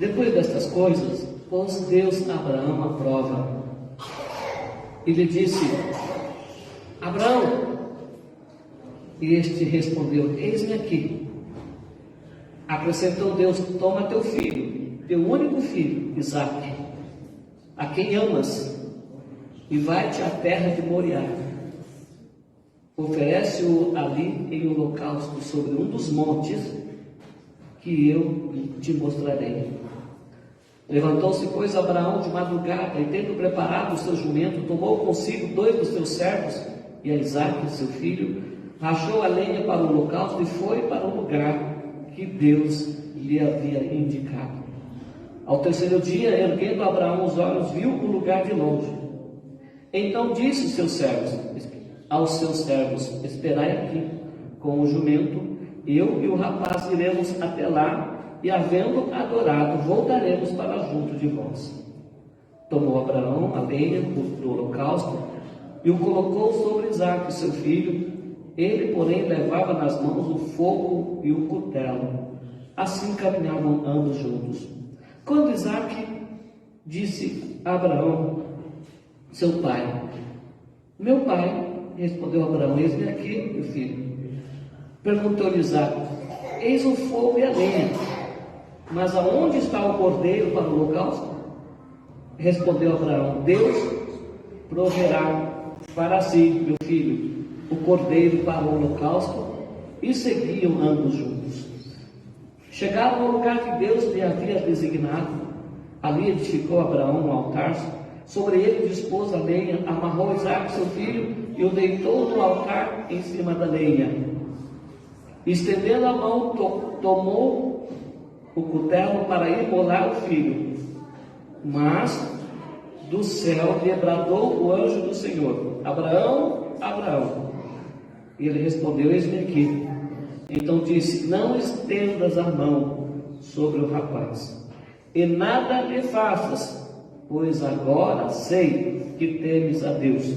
Depois destas coisas, pôs Deus a Abraão à prova. E lhe disse: Abraão. E este respondeu: Eis-me aqui. Acrescentou Deus: Toma teu filho, teu único filho, Isaque, a quem amas, e vai-te à terra de Moriá. Oferece-o ali em holocausto sobre um dos montes que eu te mostrarei. Levantou-se, pois, Abraão de madrugada, e tendo preparado o seu jumento, tomou consigo 2 dos seus servos e a Isaque, seu filho, rachou a lenha para o holocausto e foi para o lugar que Deus lhe havia indicado. Ao terceiro dia, erguendo Abraão os olhos, viu o lugar de longe. Então disse aos seus servos: Esperai aqui com o jumento, eu e o rapaz iremos até lá, e havendo adorado, voltaremos para junto de vós. Tomou Abraão a lenha do holocausto e o colocou sobre Isaque, seu filho. Ele, porém, levava nas mãos o fogo e o cutelo. Assim caminhavam ambos juntos. Quando Isaque disse a Abraão, seu pai: Meu pai, respondeu Abraão: Eis-me aqui, meu filho. Perguntou-lhe Isaque: Eis o fogo e a lenha, mas aonde está o cordeiro para o holocausto? Respondeu Abraão: Deus proverá para si, meu filho, o cordeiro para o holocausto. E seguiam ambos juntos. Chegaram ao lugar que Deus lhe havia designado. Ali edificou Abraão um altar, sobre ele dispôs a lenha, amarrou Isaque, seu filho, e o deitou no altar em cima da lenha. Estendendo a mão, tomou o cutelo para imolar o filho. Mas do céu lhe bradou o anjo do Senhor: Abraão, Abraão. E ele respondeu: Eis-me aqui. Então disse: Não estendas a mão sobre o rapaz, e nada lhe faças, pois agora sei que temes a Deus,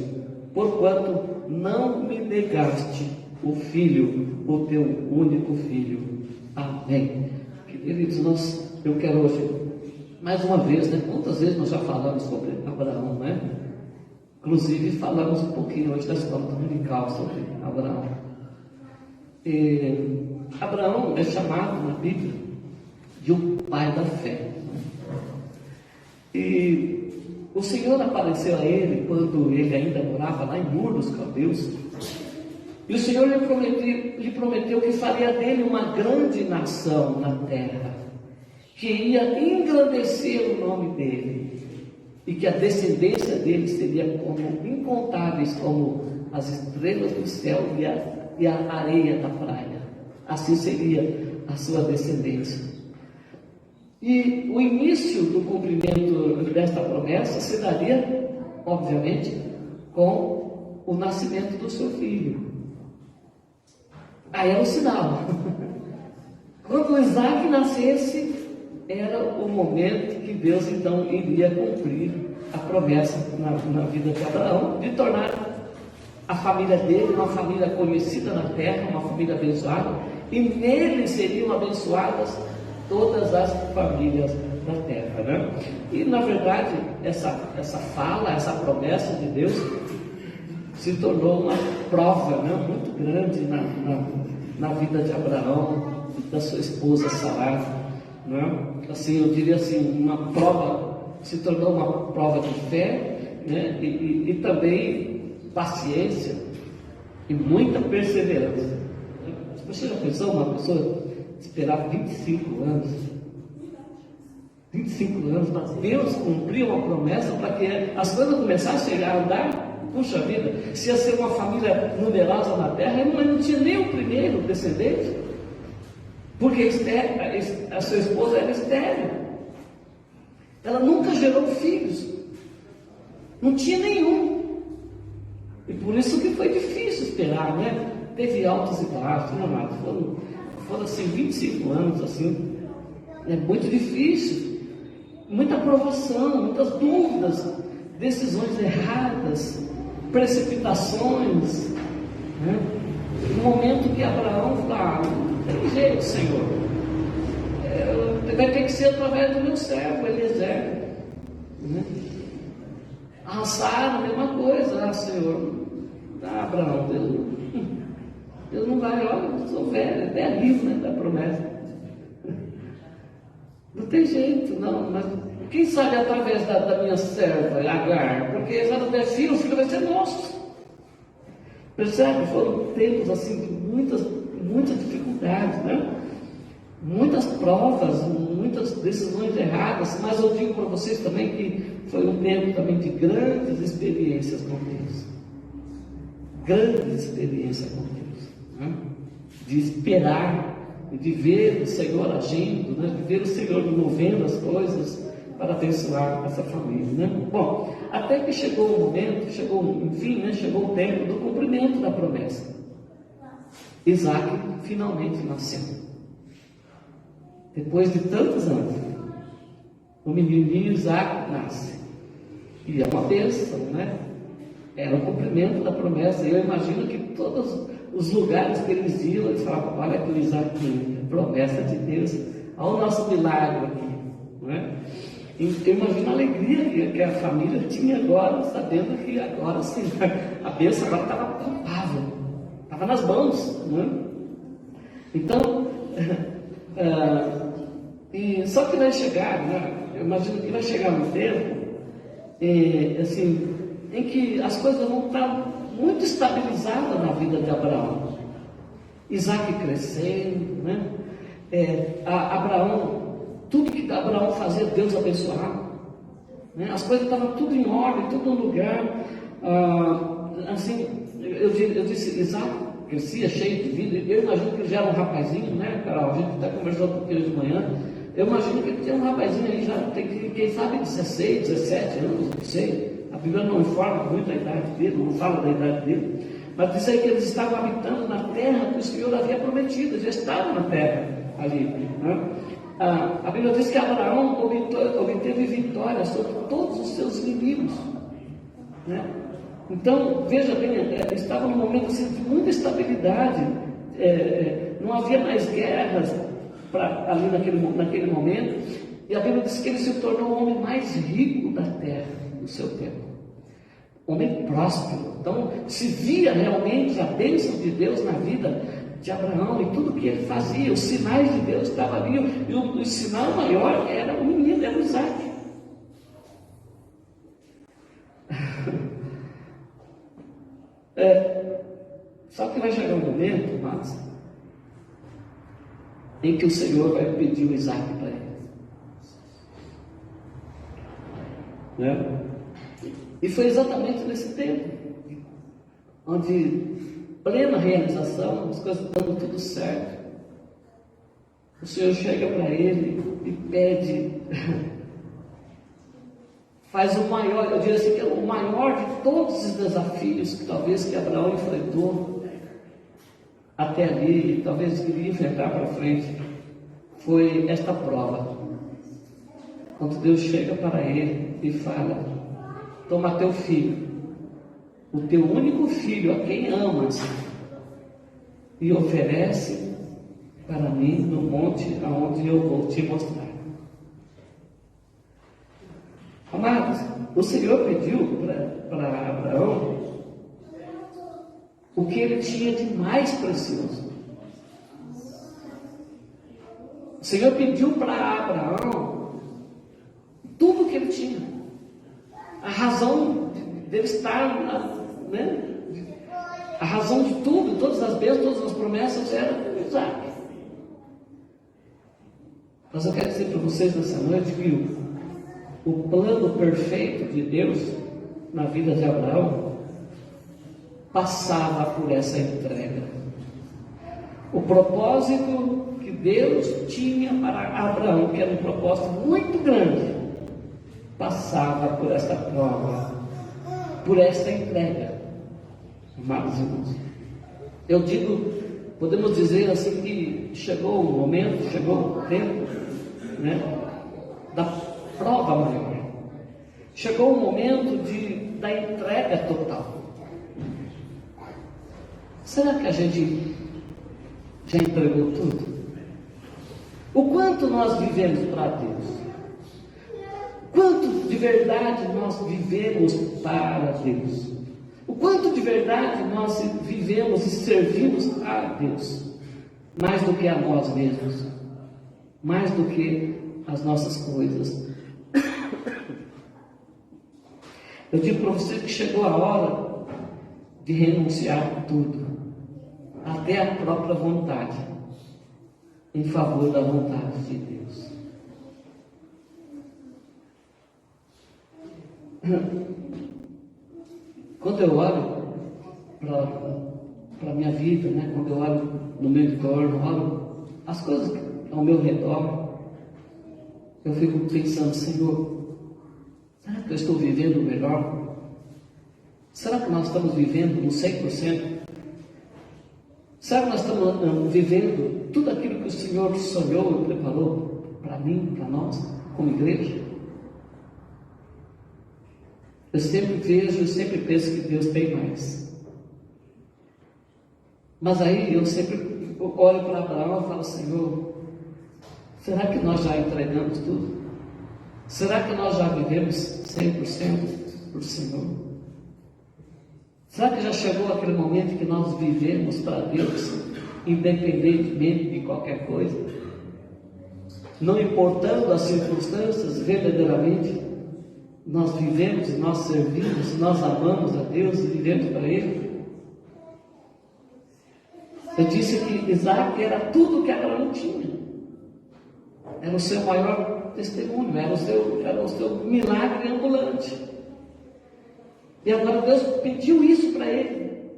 porquanto não me negaste o filho, o teu único filho. Amém. Queridos, eu quero hoje, mais uma vez, quantas vezes nós já falamos sobre Abraão, né? Inclusive falamos um pouquinho hoje da escola dominical sobre Abraão. Abraão é chamado na Bíblia de o pai da fé. E o Senhor apareceu a ele quando ele ainda morava lá em Ur dos Caldeus. E o Senhor lhe prometeu que faria dele uma grande nação na terra, que ia engrandecer o nome dele, e que a descendência dele seria como incontáveis como as estrelas do céu e a areia da praia. Assim seria a sua descendência. E o início do cumprimento desta promessa se daria, obviamente, com o nascimento do seu filho. Aí era o sinal. Quando Isaque nascesse, era o momento que Deus então iria cumprir a promessa na vida de Abraão, de tornar a família dele uma família conhecida na terra, uma família abençoada, e nele seriam abençoadas todas as famílias da terra, né? E na verdade essa fala, essa promessa de Deus se tornou uma prova, né, muito grande na vida de Abraão e da sua esposa Sarai, né? Assim, eu diria assim, uma prova, se tornou uma prova de fé, né? E também paciência e muita perseverança. Você já pensou uma pessoa esperar 25 anos? 25 anos para Deus cumprir uma promessa, para que as coisas começassem a andar. Puxa vida, se ia ser uma família numerosa na terra, mas não tinha nem o primeiro descendente, porque a sua esposa era estéril, ela nunca gerou filhos, não tinha nenhum, e por isso que foi difícil esperar, né? Teve altos e baixos, né, Marcos? Foram assim 25 anos, assim, é muito difícil, muita provação, muitas dúvidas, decisões erradas, precipitações, né? No momento que Abraão fala: não tem jeito, Senhor, vai ter que ser através do meu servo, Eliezer. Né? A Sara, a mesma coisa. Senhor, Abraão, Deus não vai, olha, eu sou velho, né, da promessa. Não tem jeito, não, mas quem sabe através da minha serva, Agar, porque se ela não der filho, o filho vai ser nosso. Percebe? Foram tempos assim de muitas dificuldades, né? Muitas provas, muitas decisões erradas, mas eu digo para vocês também que foi um tempo também de grandes experiências com Deus. Grandes experiências com Deus, né? De esperar, de ver o Senhor agindo, né? De ver o Senhor movendo as coisas para abençoar essa família, né? Bom, até que chegou o momento, chegou o tempo do cumprimento da promessa. Isaac finalmente nasceu. Depois de tantos anos, o menininho Isaac nasce. E é uma bênção, né? Era o cumprimento da promessa. Eu imagino que todos os lugares que eles iam, eles falavam: olha que o Isaac tem promessa de Deus, olha o nosso milagre aqui, não é? Eu imagino a alegria que a família tinha agora, sabendo que agora sim, a bênção agora estava palpável, estava nas mãos, né? Então, só que vai chegar, né? Eu imagino que vai chegar um tempo, assim, em que as coisas vão estar muito estabilizadas na vida de Abraão. Isaac crescendo, né? Abraão, tudo que Abraão fazia, Deus abençoava, né? As coisas estavam tudo em ordem, tudo no lugar. Assim, eu disse, Isaac crescia cheio de vida. Eu imagino que ele já era um rapazinho, né, Carol? A gente até conversou um pouquinho de manhã. Eu imagino que ele tinha um rapazinho aí, já tem, quem sabe, 16, 17 anos, não sei. A Bíblia não informa muito a idade dele, não fala da idade dele. Mas diz aí que eles estavam habitando na terra que o Senhor havia prometido, eles já estavam na terra ali, né? A Bíblia diz que Abraão obteve vitória sobre todos os seus inimigos, né? Então, veja bem, estava num momento assim, de muita estabilidade, não havia mais guerras ali naquele momento, e a Bíblia diz que ele se tornou o homem mais rico da terra no seu tempo, homem próspero. Então, se via realmente a bênção de Deus na vida de Abraão e tudo que ele fazia, os sinais de Deus estavam ali, e o sinal maior era o menino, era o Isaac. Só que vai chegar um momento, mas em que o Senhor vai pedir o Isaac para ele, né? E foi exatamente nesse tempo, onde plena realização, as coisas dando tudo certo, o Senhor chega para ele e pede, faz o maior, eu diria assim, que é o maior de todos os desafios que talvez que Abraão enfrentou até ali, e talvez iria enfrentar para frente, foi esta prova. Quando Deus chega para ele e fala: toma teu filho, o teu único filho, a quem amas, e oferece para mim no monte aonde eu vou te mostrar. Amados, o Senhor pediu para Abraão o que ele tinha de mais precioso. O Senhor pediu para Abraão tudo o que ele tinha, a razão dele estar, né? A razão de tudo, todas as bênçãos, todas as promessas era Isaac. Mas eu quero dizer para vocês nessa noite que o plano perfeito de Deus na vida de Abraão passava por essa entrega. O propósito que Deus tinha para Abraão, que era um propósito muito grande, passava por essa prova, por esta entrega. Amados irmãos, eu digo, podemos dizer assim que chegou o momento, chegou o tempo, né, da prova maior. Chegou o momento da entrega total. Será que a gente já entregou tudo? O quanto nós vivemos para Deus? Quanto de verdade nós vivemos para Deus? O quanto de verdade nós vivemos e servimos a Deus? Mais do que a nós mesmos, mais do que as nossas coisas. Eu digo para você que chegou a hora de renunciar a tudo, até a própria vontade, em favor da vontade de Deus. Quando eu olho para a minha vida, né? Quando eu olho no meu entorno, olho as coisas ao meu redor, eu fico pensando, Senhor, será que eu estou vivendo o melhor? Será que nós estamos vivendo no 100%? Será que nós estamos vivendo tudo aquilo que o Senhor sonhou e preparou para mim, para nós, como igreja? Eu sempre vejo e sempre penso que Deus tem mais. Mas aí eu sempre olho para Abraão e falo, Senhor, será que nós já entregamos tudo? Será que nós já vivemos 100% por Senhor? Será que já chegou aquele momento que nós vivemos para Deus, independentemente de qualquer coisa? Não importando as circunstâncias, verdadeiramente, nós vivemos, nós servimos, nós amamos a Deus e vivemos para Ele? Eu disse que Isaac era tudo que Abraão tinha. Era o seu maior testemunho, era o seu milagre ambulante. E agora Deus pediu isso para ele.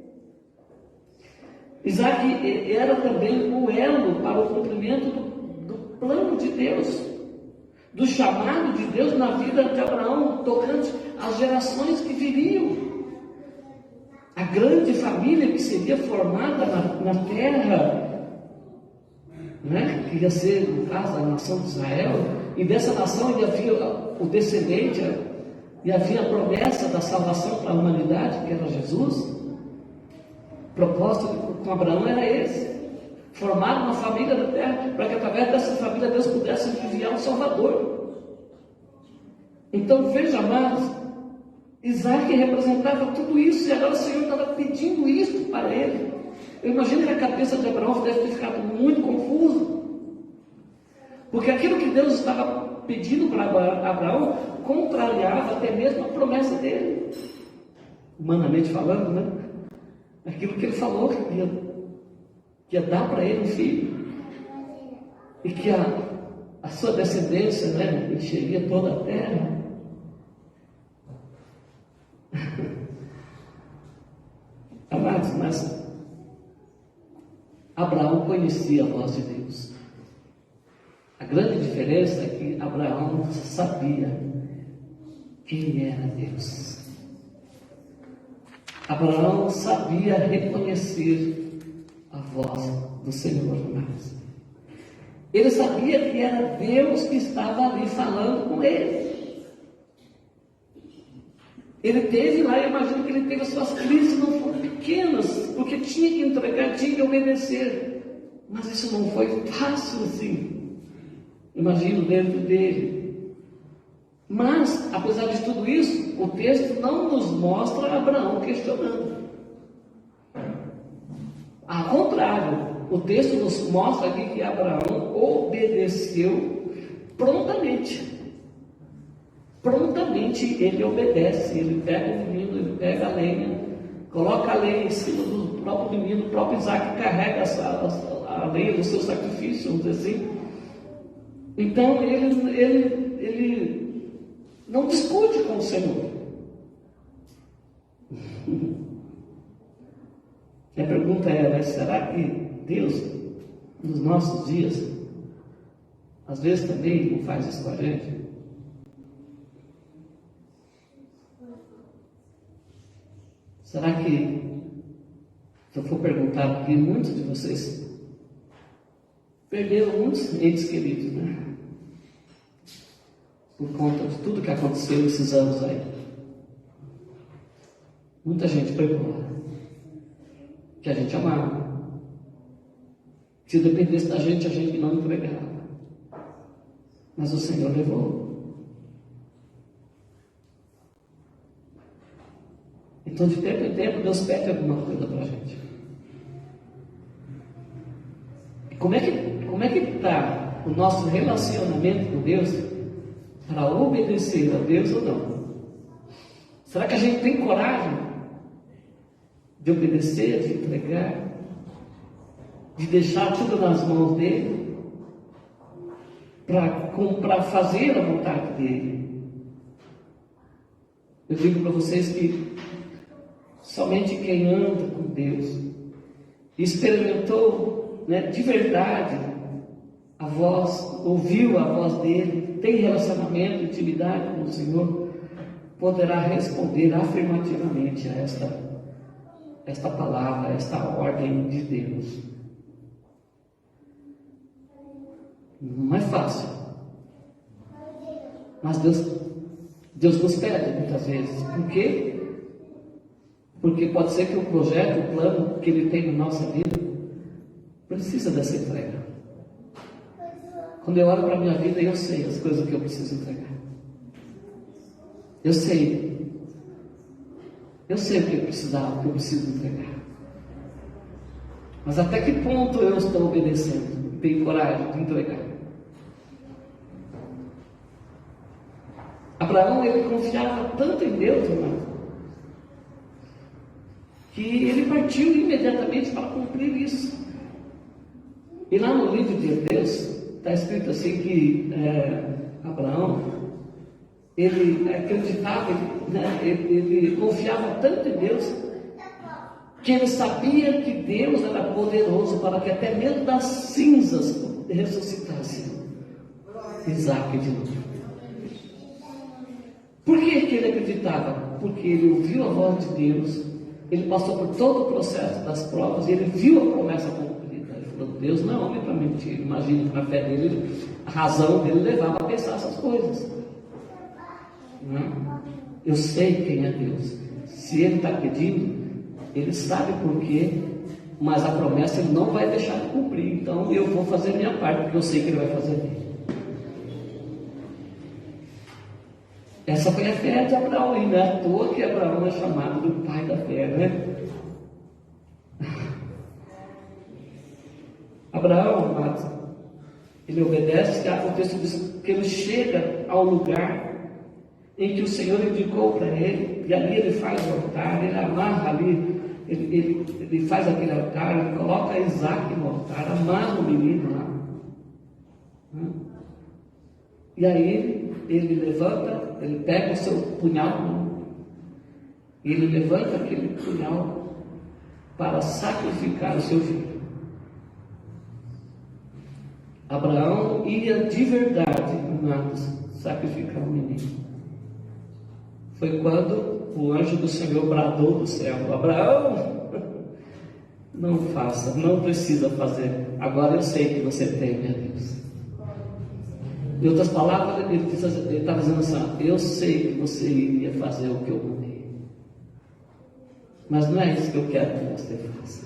Isaac era também o elo para o cumprimento do plano de Deus, do chamado de Deus na vida de Abraão, tocante às gerações que viriam. A grande família que seria formada na terra, né? Que ia ser, no caso, a nação de Israel, e dessa nação ia vir o descendente, e havia a promessa da salvação para a humanidade, que era Jesus. O propósito com Abraão era esse: formar uma família da terra, para que através dessa família Deus pudesse enviar um Salvador. Então veja, amados, Isaac representava tudo isso, e agora o Senhor estava pedindo isso para ele. Eu imagino que a cabeça de Abraão deve ter ficado muito confusa, porque aquilo que Deus estava pedindo para Abraão contrariava até mesmo a promessa dele, humanamente falando, né? Aquilo que ele falou que ia dar para ele um filho, e que a sua descendência, né, encheria toda a terra. Amados, mas Abraão conhecia a voz de Deus. A grande diferença é que Abraão sabia quem era Deus. Abraão sabia reconhecer a voz do Senhor. Ele sabia que era Deus que estava ali falando com ele. Ele teve lá, eu imagino que ele teve as suas crises, não foram pequenas, porque tinha que entregar, tinha que obedecer. Mas isso não foi fácil assim, imagino, dentro dele. Mas, apesar de tudo isso, o texto não nos mostra Abraão questionando. Ao contrário, o texto nos mostra aqui que Abraão obedeceu prontamente. Prontamente ele obedece, ele pega o menino, ele pega a lenha, coloca a lenha em cima do próprio menino, o próprio Isaac carrega a lenha do seu sacrifício, vamos dizer assim. Então ele não discute com o Senhor. A pergunta é, será que Deus, nos nossos dias, às vezes também não faz isso com a gente? Será que, se eu for perguntar, porque muitos de vocês perderam muitos entes queridos, né? Por conta de tudo que aconteceu esses anos aí. Muita gente foi embora, que a gente amava. Se dependesse da gente, a gente não entregava. Mas o Senhor levou. Então, de tempo em tempo, Deus pede alguma coisa para a gente. Como é que está o nosso relacionamento com Deus para obedecer a Deus ou não? Será que a gente tem coragem de obedecer, de entregar, de deixar tudo nas mãos dele, para fazer a vontade dele? Eu digo para vocês que somente quem anda com Deus, experimentou, de verdade a voz, ouviu a voz dele, tem relacionamento, intimidade com o Senhor, poderá responder afirmativamente a esta palavra, a esta ordem de Deus. Não é fácil, mas Deus nos pede muitas vezes. Por quê? Porque pode ser que o projeto, o plano que Ele tem na nossa vida precisa dessa entrega. Quando eu olho para a minha vida, eu sei as coisas que eu preciso entregar. Eu sei o que eu precisava, o que eu preciso entregar. Mas até que ponto eu estou obedecendo? Tenho coragem de entregar? Abraão, ele confiava tanto em Deus, irmão, que ele partiu imediatamente para cumprir isso. E lá no livro de Hebreus está escrito assim que Abraão, ele acreditava, ele confiava tanto em Deus, que ele sabia que Deus era poderoso para que até mesmo das cinzas ressuscitasse Isaac de novo. Por que ele acreditava? Porque ele ouviu a voz de Deus, ele passou por todo o processo das provas e ele viu a promessa cumprida. Ele falou: Deus não é homem para mentir. Imagina que na fé dele, a razão dele levava a pensar essas coisas. Não? Eu sei quem é Deus. Se Ele está pedindo, Ele sabe por quê, mas a promessa Ele não vai deixar de cumprir. Então eu vou fazer a minha parte, porque eu sei que Ele vai fazer dele. Essa foi a fé de Abraão, e não é à toa que Abraão é chamado do pai da fé, né? Abraão, amados, ele obedece, o texto diz que ele chega ao lugar em que o Senhor indicou para ele, e ali ele faz o altar, ele amarra ali, ele faz aquele altar, ele coloca Isaac no altar, amarra o menino lá. E aí ele levanta, ele pega o seu punhal, e ele levanta aquele punhal para sacrificar o seu filho. Abraão ia de verdade, amados, sacrificar o menino. Foi quando o anjo do Senhor bradou do céu: Abraão, não faça, não precisa fazer, agora eu sei que você teme a Deus. Em outras palavras, ele estava dizendo assim: eu sei que você iria fazer o que eu mandei, mas não é isso que eu quero que você faça.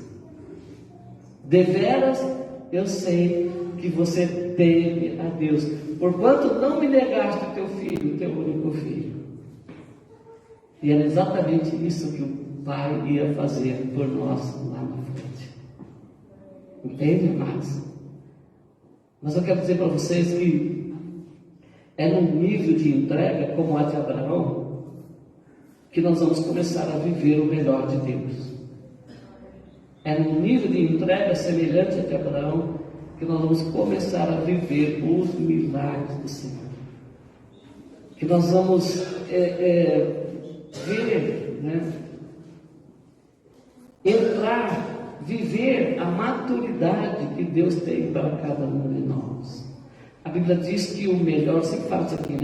Deveras, eu sei que você teme a Deus, porquanto não me negaste o teu filho, o teu único filho. E era exatamente isso que o Pai ia fazer por nós lá na frente. Entende, irmãos? Mas eu quero dizer para vocês que é num nível de entrega como a de Abraão que nós vamos começar a viver o melhor de Deus. É num nível de entrega semelhante a de Abraão que nós vamos começar a viver os milagres do Senhor. Que nós vamos ver, entrar, viver a maturidade que Deus tem para cada um de nós. A Bíblia diz que o melhor, sempre fala isso aqui,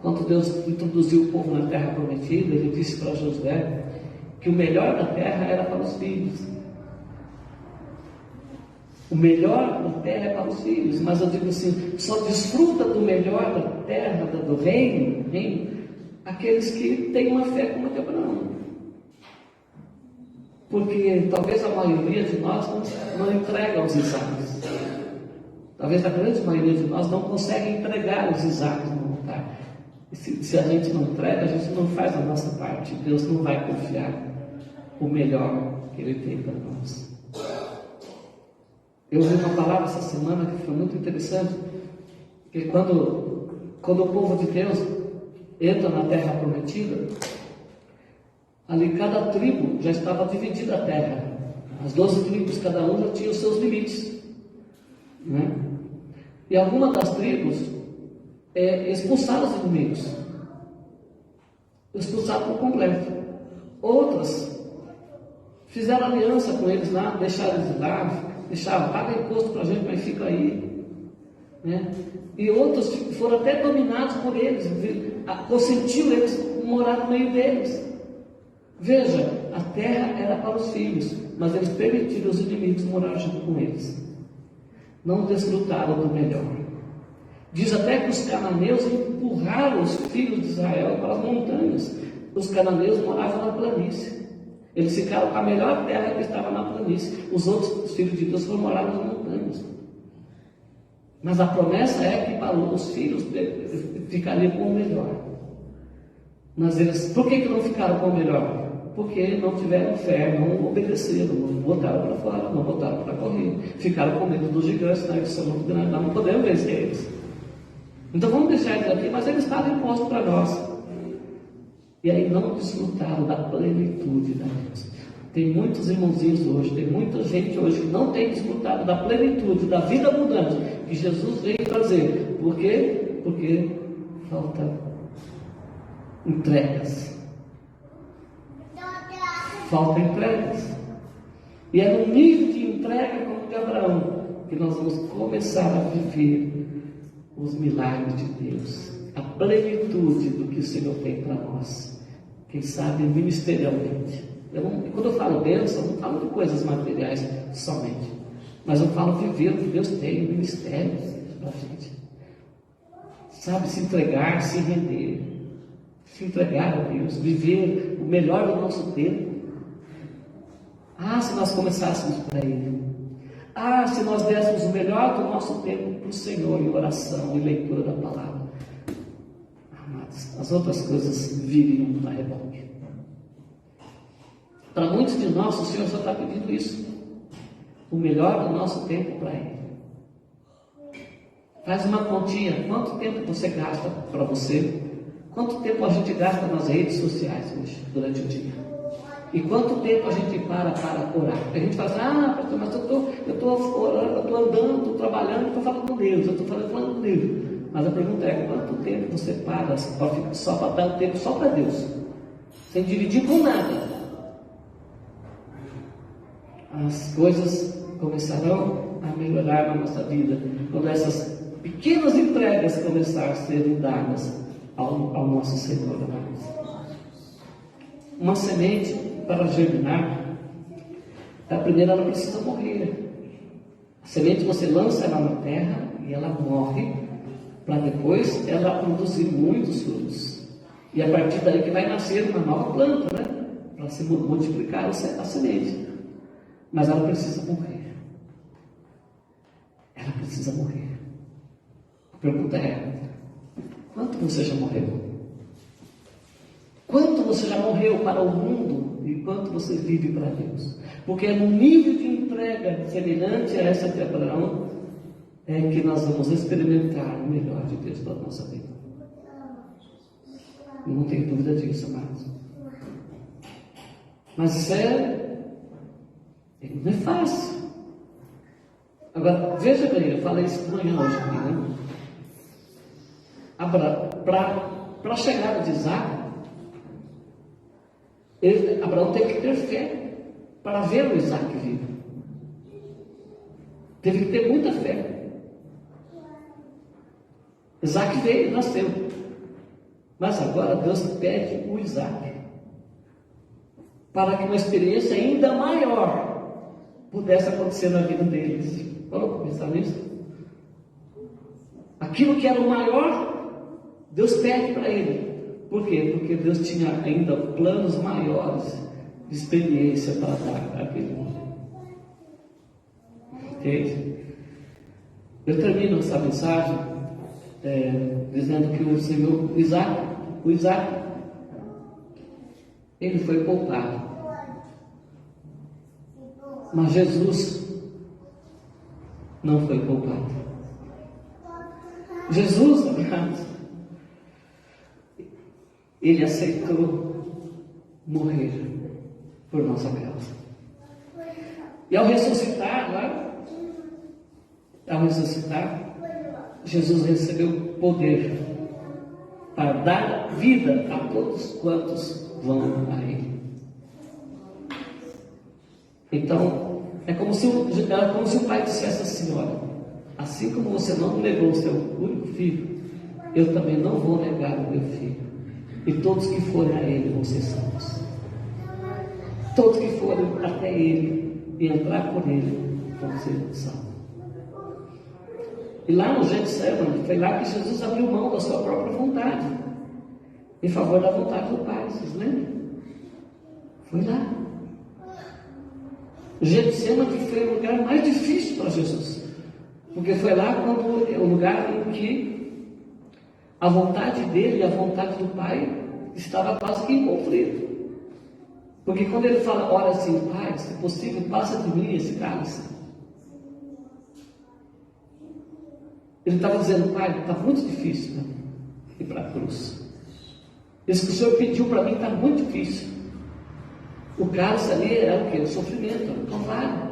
quando Deus introduziu o povo na terra prometida, Ele disse para Josué que o melhor da terra era para os filhos. O melhor da terra é para os filhos, mas eu digo assim, só desfruta do melhor da terra, do reino, aqueles que têm uma fé como a de Abraão. Porque talvez a maioria de nós não entrega os exames. Talvez a grande maioria de nós não consegue entregar os Isaques no altar. E se a gente não entrega, a gente não faz a nossa parte. Deus não vai confiar o melhor que Ele tem para nós. Eu ouvi uma palavra essa semana que foi muito interessante, que quando o povo de Deus entra na terra prometida, ali cada tribo já estava dividida a terra. As 12 tribos, cada um já tinha os seus limites, né? E algumas das tribos expulsaram os inimigos, expulsaram por completo. Outras fizeram aliança com eles lá, deixaram eles lá, deixaram, paga imposto para a gente, mas fica aí, né? E outros foram até dominados por eles, consentiu eles morar no meio deles. Veja, a terra era para os filhos, mas eles permitiram os inimigos morar junto com eles. Não desfrutaram do melhor. Diz até que os cananeus empurraram os filhos de Israel para as montanhas. Os cananeus moravam na planície. Eles ficaram com a melhor terra que estava na planície. Os outros filhos de Deus foram morar nas montanhas. Mas a promessa é que para os filhos ficariam com o melhor. Mas eles, por que não ficaram com o melhor? Porque não tiveram fé, não obedeceram, não botaram para fora, não botaram para correr. Ficaram com medo dos gigantes, né? Eles são muito grandes, nós não podemos vencer eles. Então vamos deixar eles aqui, mas eles estavam impostos para nós. E aí não desfrutaram da plenitude da Deus. Tem muitos irmãozinhos hoje, tem muita gente hoje que não tem desfrutado da plenitude, da vida abundante que Jesus veio trazer. Por quê? Porque falta entregas. Falta entregas. E é no nível de entrega como de Abraão que nós vamos começar a viver os milagres de Deus, a plenitude do que o Senhor tem para nós. Quem sabe ministerialmente. Quando eu falo bênção, eu não falo de coisas materiais somente, mas eu falo viver o que Deus tem, o ministério para a gente. Sabe, se entregar, se render, se entregar a Deus, viver o melhor do nosso tempo. Ah, se nós começássemos para Ele. Ah, se nós dessemos o melhor do nosso tempo para o Senhor, em oração e leitura da palavra. Amados, as outras coisas viriam a reboque. Para muitos de nós, o Senhor só está pedindo isso. O melhor do nosso tempo para Ele. Faz uma continha. Quanto tempo você gasta para você? Quanto tempo a gente gasta nas redes sociais hoje, durante o dia? E quanto tempo a gente para orar? A gente fala assim, pastor, mas eu estou orando, eu estou andando, estou trabalhando, estou falando com Deus, eu estou falando com Deus. Mas a pergunta é, quanto tempo você para só para dar o tempo só para Deus? Sem dividir com nada. As coisas começarão a melhorar na nossa vida quando essas pequenas entregas começarem a ser dadas ao nosso Senhor. Uma semente, para germinar, primeiro ela precisa morrer. A semente você lança ela na terra e ela morre, para depois ela produzir muitos frutos. E a partir daí que vai nascer uma nova planta, né? Para se multiplicar a semente. Mas ela precisa morrer. Ela precisa morrer. A pergunta é, quanto você já morreu? Quanto você já morreu para o mundo e quanto você vive para Deus? Porque é no nível de entrega semelhante a essa de Abraão é que nós vamos experimentar o melhor de Deus para a nossa vida. Não tenho dúvida disso, amados. Mas isso não é fácil. Agora, veja bem, eu falei isso amanhã hoje aqui, né? Para a chegada de Isaac, Abraão teve que ter fé para ver o Isaac vivo. Teve que ter muita fé. Isaac veio e nasceu. Mas agora Deus pede o Isaac para que uma experiência ainda maior pudesse acontecer na vida deles. Vamos pensar nisso? Aquilo que era o maior, Deus pede para ele. Por quê? Porque Deus tinha ainda planos maiores de experiência para dar àquele mundo. Entende? Eu termino essa mensagem dizendo que o Senhor, o Isaac, ele foi poupado. Mas Jesus não foi poupado. Jesus, amados, ele aceitou morrer por nossa causa. E ao ressuscitar, Jesus recebeu poder para dar vida a todos quantos vão a Ele. Então, era como se o pai dissesse assim: olha, assim como você não negou o seu único filho, eu também não vou negar o meu filho. E todos que forem a Ele vão ser salvos. Todos que forem até Ele e entrar por Ele vão ser salvos. E lá no Getsemane, foi lá que Jesus abriu mão da sua própria vontade, em favor da vontade do Pai. Vocês lembram? Foi lá. O Getsemane foi o lugar mais difícil para Jesus, porque foi lá quando o lugar em que a vontade dele e a vontade do Pai estava quase que em conflito. Porque quando ele fala, ora assim: Pai, se possível, passa de mim esse cálice. Ele estava dizendo: Pai, está muito difícil para ir para a cruz. Isso que o Senhor pediu para mim está muito difícil. O cálice ali era o quê? O sofrimento, era o calvário.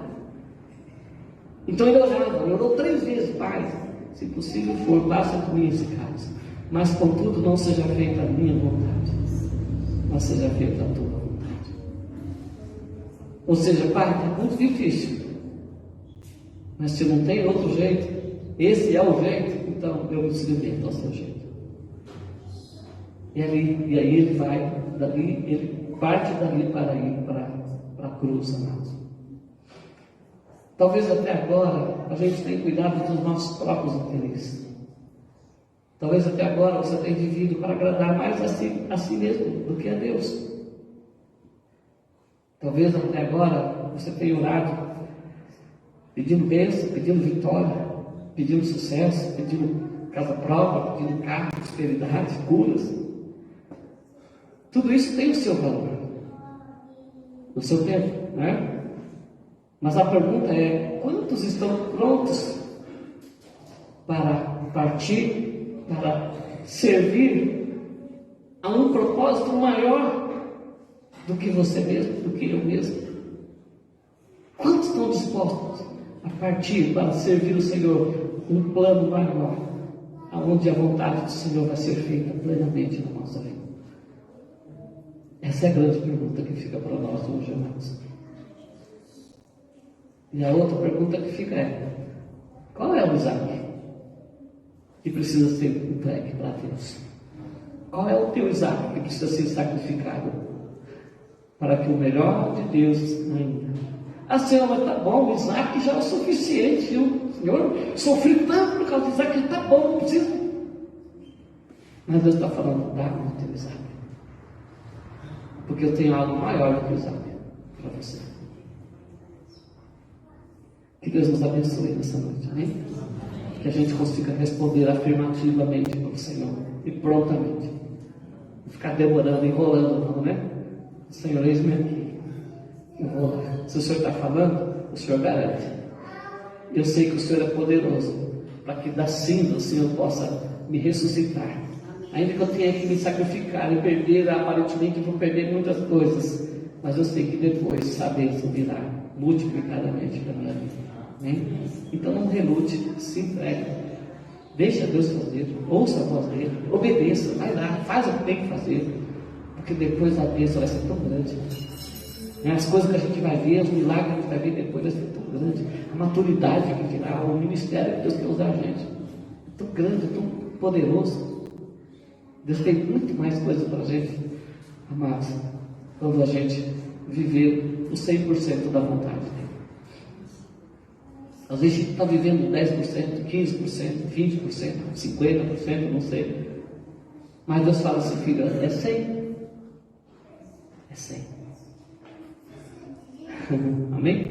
Então ele orou 3 vezes: Pai, se possível for, passa de mim esse cálice. Mas contudo, não seja feita a minha vontade, mas seja feita a tua vontade. Ou seja, Pai, está muito difícil, mas se não tem outro jeito, esse é o jeito, então eu me submeto ao seu jeito. E aí ele vai, ele parte dali para ir para a cruz, amados. Talvez até agora a gente tenha cuidado dos nossos próprios interesses. Talvez até agora você tenha vivido para agradar mais a si mesmo do que a Deus. Talvez até agora você tenha orado pedindo bênção, pedindo vitória, pedindo sucesso, pedindo casa própria, pedindo carro, prosperidade, curas. Tudo isso tem o seu valor, o seu tempo, né? Mas a pergunta é: quantos estão prontos para partir, para servir a um propósito maior do que você mesmo, do que eu mesmo? Quantos estão dispostos a partir para servir o Senhor um plano maior, aonde a vontade do Senhor vai ser feita plenamente na nossa vida? Essa é a grande pergunta que fica para nós hoje, amados. E a outra pergunta que fica é: qual é o Isaac que precisa ser entregue para Deus? Qual é o teu Isaac que precisa ser sacrificado para que o melhor de Deus ainda? Ah, Senhor, mas está bom, o Isaac já é o suficiente, viu? Senhor, sofri tanto por causa do Isaac, está bom, não precisa. Mas Deus está falando: dá o teu Isaac, porque eu tenho algo maior do que o Isaac para você. Que Deus nos abençoe nessa noite, amém? Que a gente consiga responder afirmativamente para o Senhor e prontamente. Não ficar demorando, enrolando, não, né? Senhor, eis-me aqui. Eu vou lá. Se o Senhor está falando, o Senhor garante. Eu sei que o Senhor é poderoso para que da cinza o Senhor possa me ressuscitar. Ainda que eu tenha que me sacrificar e perder, aparentemente eu vou perder muitas coisas, mas eu sei que depois a bênção virá multiplicadamente para a minha vida. Amém? Então não relute, se entregue, deixa Deus fazer, ouça a voz dele, obedeça, vai lá, faz o que tem que fazer, porque depois a bênção vai ser tão grande. As coisas que a gente vai ver, os milagres que a gente vai ver depois vai ser tão grande, a maturidade que virá, o ministério que Deus quer usar a gente, é tão grande, é tão poderoso. Deus tem muito mais coisa para a gente, amados, quando a gente viver o 100% da vontade dele. Às vezes a gente está vivendo 10%, 15%, 20%, 50%, não sei. Mas Deus fala assim: filho, é 100. É 100. Amém?